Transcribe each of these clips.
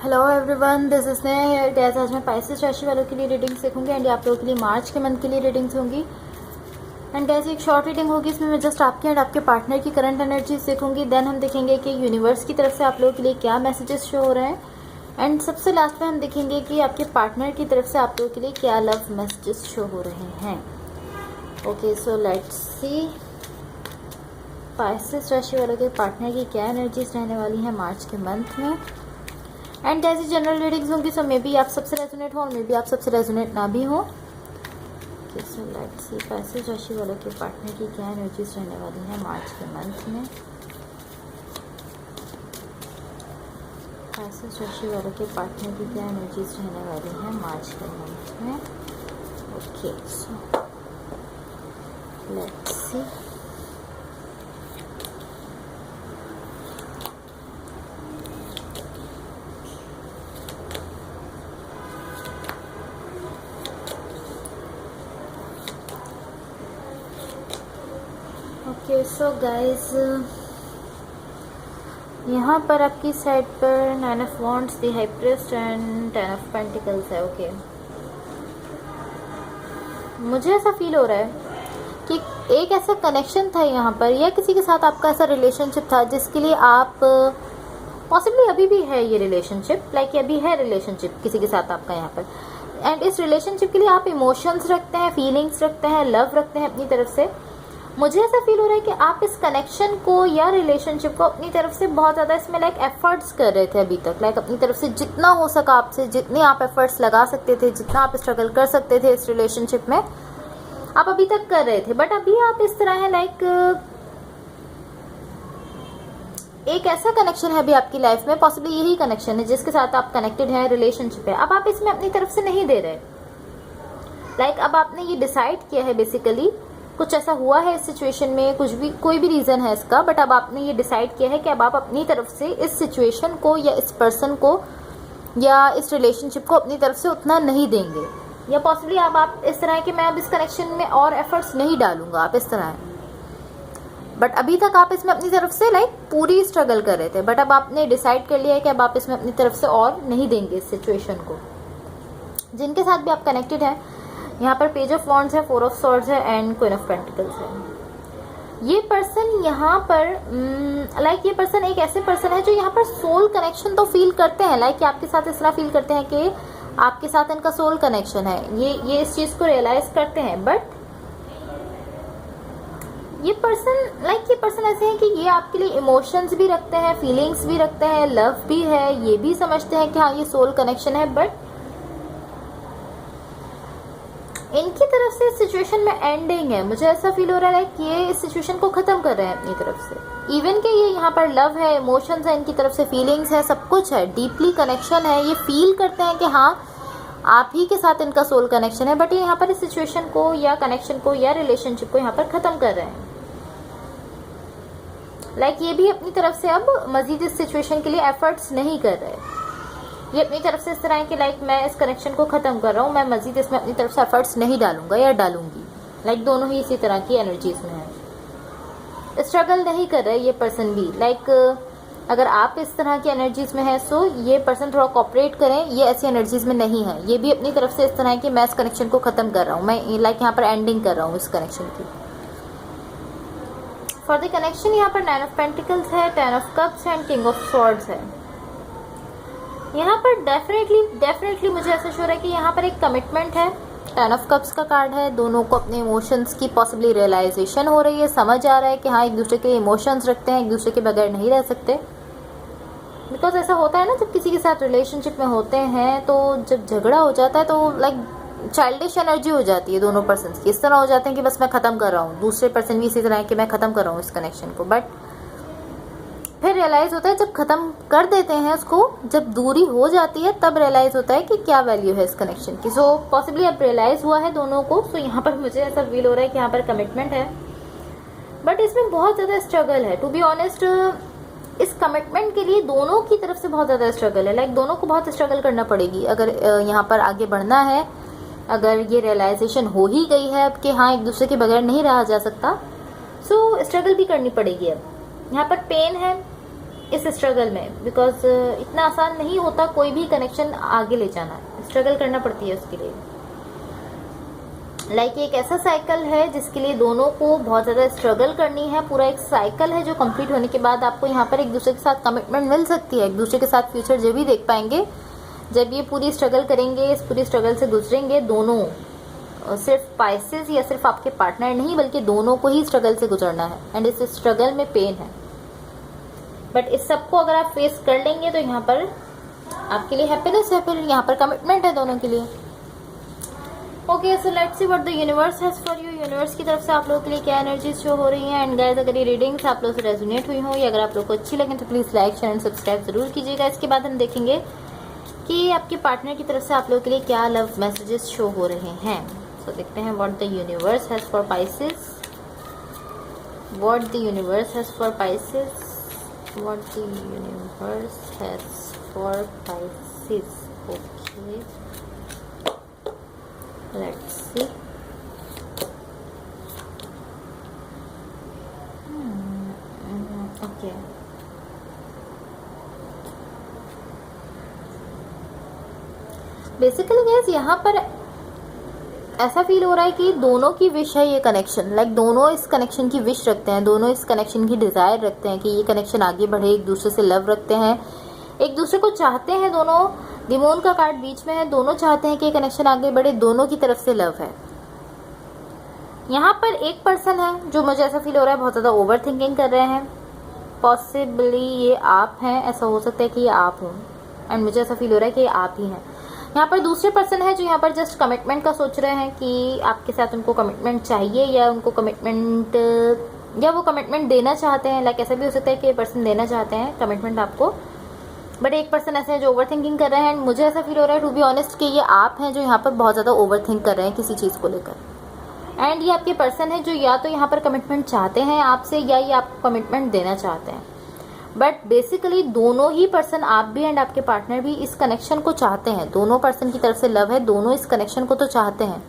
Hello everyone, this is Sneha gas. आज मैं Pisces राशि वालों के लिए रीडिंग्स देखूंगी एंड आप लोगों के लिए मार्च के मंथ के लिए रीडिंग्स होंगी। एंड गैस एक शॉर्ट रीडिंग होगी, इसमें मैं जस्ट आपके एंड आपके पार्टनर की करंट एनर्जीज देखूंगी। देन हम देखेंगे कि यूनिवर्स की तरफ से आप लोगों के लिए क्या मैसेजेस शो हो रहे हैं। एंड सबसे लास्ट में हम देखेंगे कि आपके पार्टनर की तरफ से आप लोगों के लिए क्या लव मैसेजेस शो हो रहे हैं। Okay, so let's see Pisces राशि वालों के पार्टनर की क्या एनर्जीज रहने वाली हैं मार्च के मंथ में। एंड ऐसी जनरल रीडिंग्स होंगी, सो मे बी आप सबसे रेजोनेट हो और मे बी आप सबसे रेजोनेट ना भी हो। सो लेट्स सी पाइसेस राशि वालों के पार्टनर की क्या एनर्जीज रहने वाली हैं मार्च के मंथ में। पाइसेस राशि वालों के पार्टनर की क्या एनर्जीज रहने वाली हैं मार्च के मंथ में। Okay, so let's see. Okay, so guys यहाँ पर आपकी साइड पर 9 of wands, the high priest and 10 of pentacles है। ओके, मुझे ऐसा फील हो रहा है कि एक ऐसा कनेक्शन था यहाँ पर, या किसी के साथ आपका ऐसा रिलेशनशिप था जिसके लिए आप पॉसिबली अभी भी है ये रिलेशनशिप, लाइक अभी है रिलेशनशिप किसी के साथ आपका यहाँ पर। एंड इस रिलेशनशिप के लिए आप इमोशंस रखते हैं, फीलिंग्स रखते हैं, लव रखते हैं अपनी तरफ से। मुझे ऐसा फील हो रहा है कि आप इस कनेक्शन को या रिलेशनशिप को अपनी तरफ से बहुत ज़्यादा इसमें लाइक एफर्ट्स कर रहे थे अभी तक, लाइक अपनी तरफ से जितना हो सका आपसे, जितने आप एफर्ट्स लगा सकते थे, जितना आप स्ट्रगल कर सकते थे इस रिलेशनशिप में, आप अभी तक कर रहे थे। बट अभी आप इस तरह है लाइक एक ऐसा कनेक्शन है अभी आपकी लाइफ में, पॉसिबली यही कनेक्शन है जिसके साथ आप कनेक्टेड हैं, रिलेशनशिप है। अब आप इसमें अपनी तरफ से नहीं दे रहे, लाइक अब आपने ये डिसाइड किया है, बेसिकली कुछ ऐसा हुआ है इस सिचुएशन में, कुछ भी कोई भी रीजन है इसका, बट अब आपने ये डिसाइड किया है कि अब आप अपनी तरफ से इस सिचुएशन को या इस पर्सन को या इस रिलेशनशिप को अपनी तरफ से उतना नहीं देंगे। या पॉसिबली अब आप इस तरह है कि मैं अब इस कनेक्शन में और एफर्ट्स नहीं डालूंगा, आप इस तरह है। बट अभी तक आप इसमें अपनी तरफ से लाइक पूरी स्ट्रगल कर रहे थे, बट अब आपने डिसाइड कर लिया है कि अब आप इसमें अपनी तरफ से और नहीं देंगे इस सिचुएशन को। जिनके साथ भी आप कनेक्टेड है, यहाँ पर पेज ऑफ वॉन्ड्स है, 4 ऑफ सॉर्ड्स है एंड क्वीन ऑफ पेंटिकल्स है। ये पर्सन यहाँ पर लाइक ये पर्सन एक ऐसे पर्सन है जो यहाँ पर सोल कनेक्शन तो फील करते हैं, लाइक आपके साथ इस तरह फील करते हैं कि आपके साथ इनका सोल कनेक्शन है, ये इस चीज को रियलाइज करते हैं। बट ये पर्सन ऐसे हैं कि ये आपके लिए इमोशंस भी रखते हैं, फीलिंग्स भी रखते हैं, लव भी है, ये भी समझते हैं कि हाँ ये सोल कनेक्शन है। बट इनकी तरफ से सिचुएशन में एंडिंग है, मुझे ऐसा फील हो रहा है कि ये इस सिचुएशन को खत्म कर रहे हैं अपनी तरफ से। इवन के ये यहाँ पर लव है, इमोशंस है, इनकी तरफ से फीलिंग्स है, सब कुछ है, डीपली कनेक्शन है, ये फील करते हैं कि हाँ आप ही के साथ इनका सोल कनेक्शन है। बट ये यहाँ पर इस सिचुएशन को या कनेक्शन को या रिलेशनशिप को यहाँ पर खत्म कर रहे हैं। लाइक ये भी अपनी तरफ से अब मजीद इस सिचुएशन के लिए एफर्ट्स नहीं कर रहे। ये अपनी तरफ से इस तरह है कि लाइक मैं इस कनेक्शन को खत्म कर रहा हूँ, मैं मजीद इसमें अपनी तरफ से एफर्ट्स नहीं डालूंगा या डालूंगी। लाइक दोनों ही इसी तरह की एनर्जीज में है, स्ट्रगल नहीं कर रहे ये पर्सन भी। लाइक अगर आप इस तरह की एनर्जीज में है, सो ये पर्सन थोड़ा कोऑपरेट करें, ये ऐसी एनर्जीज में नहीं है। ये भी अपनी तरफ से इस तरह है कि मैं इस कनेक्शन को खत्म कर रहा हूँ, मैं लाइक यहाँ पर एंडिंग कर रहा हूँ इस कनेक्शन की। फॉर द कनेक्शन यहाँ पर 9 ऑफ पेंटिकल्स है, 10 of cups and king of swords है। यहाँ पर डेफिनेटली मुझे ऐसा शो रहा है कि यहाँ पर एक कमिटमेंट है। 10 ऑफ कप्स का कार्ड है, दोनों को अपने इमोशंस की पॉसिबली रियलाइजेशन हो रही है, समझ आ रहा है कि हाँ एक दूसरे के इमोशंस रखते हैं, एक दूसरे के बगैर नहीं रह सकते। बिकॉज ऐसा होता है ना, जब किसी के साथ रिलेशनशिप में होते हैं तो जब झगड़ा हो जाता है तो लाइक चाइल्डिश एनर्जी हो जाती है दोनों पर्सन की, इस तरह हो जाते हैं कि बस मैं खत्म कर रहा हूँ, दूसरे पर्सन भी इसी तरह है कि मैं खत्म कर रहा हूँ इस कनेक्शन को। बट फिर रियलाइज होता है जब खत्म कर देते हैं उसको, जब दूरी हो जाती है तब रियलाइज होता है कि क्या वैल्यू है इस कनेक्शन की। सो पॉसिबली अब रियलाइज हुआ है दोनों को। सो यहाँ पर मुझे ऐसा फील हो रहा है कि यहाँ पर कमिटमेंट है, बट इसमें बहुत ज़्यादा स्ट्रगल है। टू बी ऑनेस्ट, इस कमिटमेंट के लिए दोनों की तरफ से बहुत ज़्यादा स्ट्रगल है। लाइक दोनों को बहुत स्ट्रगल करना पड़ेगी अगर यहाँ पर आगे बढ़ना है। अगर ये रियलाइजेशन हो ही गई है अब कि हाँ एक दूसरे के बगैर नहीं रहा जा सकता, सो स्ट्रगल भी करनी पड़ेगी। अब यहाँ पर पेन है, इस स्ट्रगल में, बिकॉज इतना आसान नहीं होता कोई भी कनेक्शन आगे ले जाना, स्ट्रगल करना पड़ती है उसके लिए। लाइक एक ऐसा साइकिल है जिसके लिए दोनों को बहुत ज़्यादा स्ट्रगल करनी है, पूरा एक साइकिल है जो कंप्लीट होने के बाद आपको यहाँ पर एक दूसरे के साथ कमिटमेंट मिल सकती है, एक दूसरे के साथ फ्यूचर जब भी देख पाएंगे जब ये पूरी स्ट्रगल करेंगे, इस पूरी स्ट्रगल से गुजरेंगे दोनों, सिर्फ पाइसेस या सिर्फ आपके पार्टनर नहीं बल्कि दोनों को ही स्ट्रगल से गुजरना है, एंड इस स्ट्रगल में पेन है, बट इस सबको अगर आप फेस कर लेंगे तो यहाँ पर आपके लिए हैप्पीनेस है, फिर यहाँ पर कमिटमेंट है दोनों के लिए। Okay, so let's see what the universe has for you. Universe की तरफ से आप लोगों के लिए क्या एनर्जीज शो हो रही हैं। एंड गाइस, अगर ये रीडिंग्स आप लोगों से रेजोनेट हुई हो या अगर आप लोग को अच्छी लगे तो please like share and subscribe जरूर कीजिएगा। इसके बाद हम देखेंगे कि आपके पार्टनर की तरफ से आप लोगों के लिए क्या लव मैसेजेस शो हो रहे हैं। तो देखते हैं what the universe has for Pisces, what the universe has for Pisces, what the universe has for Pisces. Okay, let's see. Okay. Basically guys यहाँ पर ऐसा फील हो रहा है कि दोनों की विश है ये कनेक्शन, लाइक दोनों इस कनेक्शन की विश रखते हैं, दोनों इस कनेक्शन की डिज़ायर रखते हैं कि ये कनेक्शन आगे बढ़े, एक दूसरे से लव रखते हैं, एक दूसरे को चाहते हैं। दोनों, द मून का कार्ड बीच में है, दोनों चाहते हैं कि कनेक्शन आगे बढ़े, दोनों की तरफ से लव है। यहाँ पर एक पर्सन है जो मुझे ऐसा फील हो रहा है बहुत ज़्यादा ओवर थिंकिंग कर रहे हैं, पॉसिबली ये आप हैं, ऐसा हो सकता है कि ये आप हों, एंड मुझे ऐसा फील हो रहा है कि ये आप ही हैं। यहाँ पर दूसरे पर्सन है जो यहाँ पर जस्ट कमिटमेंट का सोच रहे हैं कि आपके साथ उनको कमिटमेंट चाहिए या उनको कमिटमेंट, या वो कमिटमेंट देना चाहते हैं। लाइक ऐसा भी हो सकता है कि ये पर्सन देना चाहते हैं कमिटमेंट आपको, बट एक पर्सन ऐसे है जो ओवर थिंकिंग कर रहे हैं। मुझे ऐसा फील हो रहा है टू बी ऑनेस्ट कि ये आप हैं जो यहाँ पर बहुत ज़्यादा ओवर थिंक कर रहे हैं किसी चीज़ को लेकर, एंड ये आपके पर्सन है जो या तो यहाँ पर कमिटमेंट चाहते हैं आपसे या ये आपको कमिटमेंट देना चाहते हैं। बट बेसिकली दोनों ही पर्सन, आप भी एंड आपके पार्टनर भी, इस कनेक्शन को चाहते हैं, दोनों पर्सन की तरफ से लव है, दोनों इस कनेक्शन को तो चाहते हैं,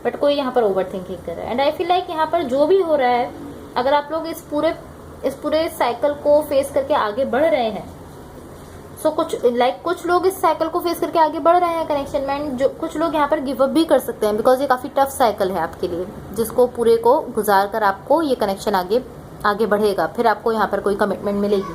बट कोई यहाँ पर ओवर थिंकिंग कर रहा है। एंड आई फील लाइक यहाँ पर जो भी हो रहा है, अगर आप लोग इस पूरे साइकिल को फेस करके आगे बढ़ रहे हैं, सो कुछ लोग इस साइकिल को फेस करके आगे बढ़ रहे हैं कनेक्शन में, जो कुछ लोग यहाँ पर गिव अप भी कर सकते हैं, बिकॉज ये काफ़ी टफ साइकिल है आपके लिए, जिसको पूरे को गुजार कर आपको ये कनेक्शन आगे बढ़ेगा, फिर आपको यहाँ पर कोई कमिटमेंट मिलेगी।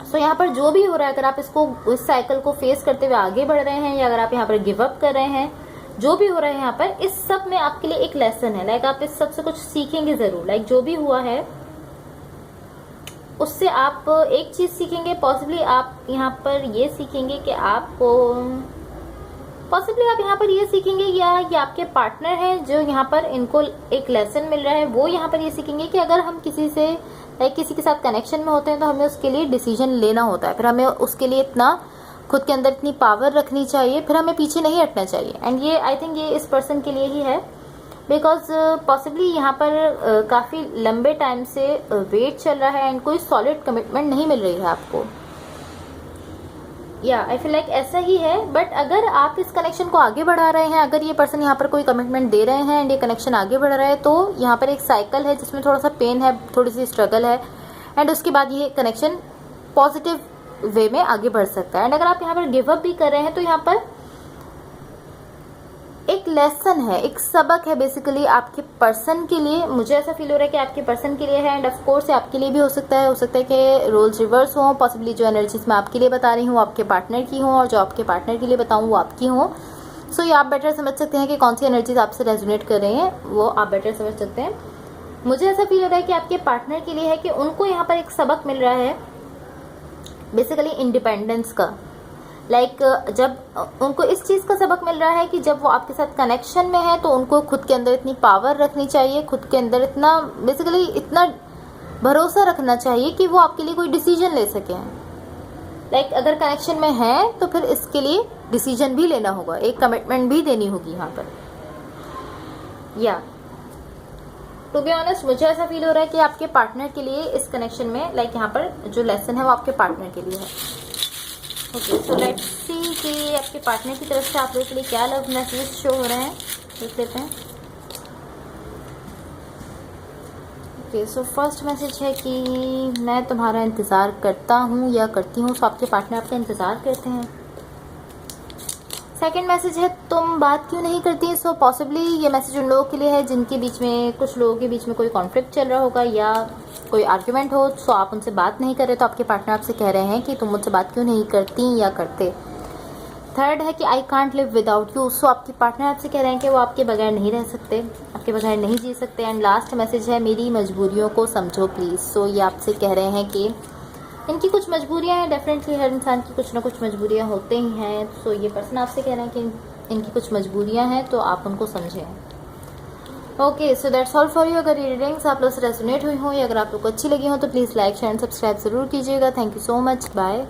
सो यहाँ पर जो भी हो रहा है, अगर आप इस साइकिल को फेस करते हुए आगे बढ़ रहे हैं या अगर आप यहाँ पर गिव अप कर रहे हैं, जो भी हो रहा है यहाँ पर, इस सब में आपके लिए एक लेसन है। लाइक आप इस सब से कुछ सीखेंगे ज़रूर। लाइक जो भी हुआ है उससे आप एक चीज़ सीखेंगे, पॉसिबली आप यहाँ पर ये सीखेंगे कि आपको, पॉसिबली आप यहाँ पर ये सीखेंगे या ये आपके पार्टनर हैं जो यहाँ पर इनको एक लेसन मिल रहा है, वो यहाँ पर ये सीखेंगे कि अगर हम किसी से, लाइक किसी के साथ कनेक्शन में होते हैं तो हमें उसके लिए डिसीजन लेना होता है, फिर हमें उसके लिए इतना खुद के अंदर इतनी पावर रखनी चाहिए, फिर हमें पीछे नहीं हटना चाहिए। एंड ये आई थिंक ये इस पर्सन के लिए ही है, बिकॉज पॉसिबली यहाँ पर काफ़ी लंबे टाइम से वेट चल रहा है एंड कोई सॉलिड कमिटमेंट नहीं मिल रही है आपको। या आई फील लाइक ऐसा ही है। बट अगर आप इस कनेक्शन को आगे बढ़ा रहे हैं, अगर ये पर्सन यहाँ पर कोई कमिटमेंट दे रहे हैं एंड ये कनेक्शन आगे बढ़ रहा है, तो यहाँ पर एक साइकिल है जिसमें थोड़ा सा पेन है, थोड़ी सी स्ट्रगल है, एंड उसके बाद ये कनेक्शन पॉजिटिव वे में आगे बढ़ सकता है। एंड अगर आप यहाँ पर गिव अप भी कर रहे हैं तो यहाँ पर एक लेसन है, एक सबक है बेसिकली आपके पर्सन के लिए। मुझे ऐसा फील हो रहा है कि आपके पर्सन के लिए है, एंड ऑफ कोर्स आपके लिए भी हो सकता है कि रोल्स रिवर्स हों, पॉसिबली जो एनर्जीज मैं आपके लिए बता रही हूँ आपके पार्टनर की हों, और जो आपके पार्टनर के लिए बताऊँ वो आपकी हों। सो ये आप बेटर समझ सकते हैं कि कौन सी एनर्जीज आपसे रेजोनेट कर रही हैं, वो आप बेटर समझ सकते हैं। मुझे ऐसा फील हो रहा है कि आपके पार्टनर के लिए है कि उनको यहाँ पर एक सबक मिल रहा है बेसिकली इंडिपेंडेंस का। लाइक जब उनको इस चीज़ का सबक मिल रहा है कि जब वो आपके साथ कनेक्शन में है तो उनको खुद के अंदर इतनी पावर रखनी चाहिए, खुद के अंदर इतना बेसिकली इतना भरोसा रखना चाहिए कि वो आपके लिए कोई डिसीजन ले सकें। लाइक अगर कनेक्शन में है तो फिर इसके लिए डिसीजन भी लेना होगा, एक कमिटमेंट भी देनी होगी यहाँ पर। या टू बी ऑनेस्ट मुझे ऐसा फील हो रहा है कि आपके पार्टनर के लिए इस कनेक्शन में, लाइक यहाँ पर जो लेसन है वो आपके पार्टनर के लिए है। ओके, सो लेट्स सी कि आपके पार्टनर की तरफ से आप लोगों के लिए क्या लव मैसेज शो हो रहे हैं, देख लेते हैं। ओके, सो फर्स्ट मैसेज है कि मैं तुम्हारा इंतज़ार करता हूँ या करती हूँ, सो आपके पार्टनर आपका इंतज़ार करते हैं। सेकंड मैसेज है तुम बात क्यों नहीं करती, सो पॉसिबली ये मैसेज उन लोगों के लिए है जिनके बीच में, कुछ लोगों के बीच में कोई कॉन्फ्लिक्ट चल रहा होगा या कोई आर्ग्यूमेंट हो, सो आप उनसे बात नहीं कर रहे, तो आपके पार्टनर आपसे कह रहे हैं कि तुम मुझसे बात क्यों नहीं करती या करते। थर्ड है कि I can't live without you, so आपके पार्टनर आपसे कह रहे हैं कि वो आपके बगैर नहीं रह सकते, आपके बगैर नहीं जी सकते। एंड लास्ट मैसेज है मेरी मजबूरियों को समझो प्लीज़, सो ये आपसे कह रहे हैं कि इनकी कुछ मजबूरियां हैं, डेफिनेटली हर इंसान की कुछ ना कुछ मजबूरियां होते ही हैं। सो ये पर्सन आपसे कह रहे हैं कि इनकी कुछ मजबूरियां हैं, तो आप उनको समझें। Okay, so that's all for you. अगर ये रीडिंग्स आप लोग से रेजोनेट हुई हो या अगर आप लोग को अच्छी लगी हो तो please like share and subscribe ज़रूर कीजिएगा। Thank you so much, bye.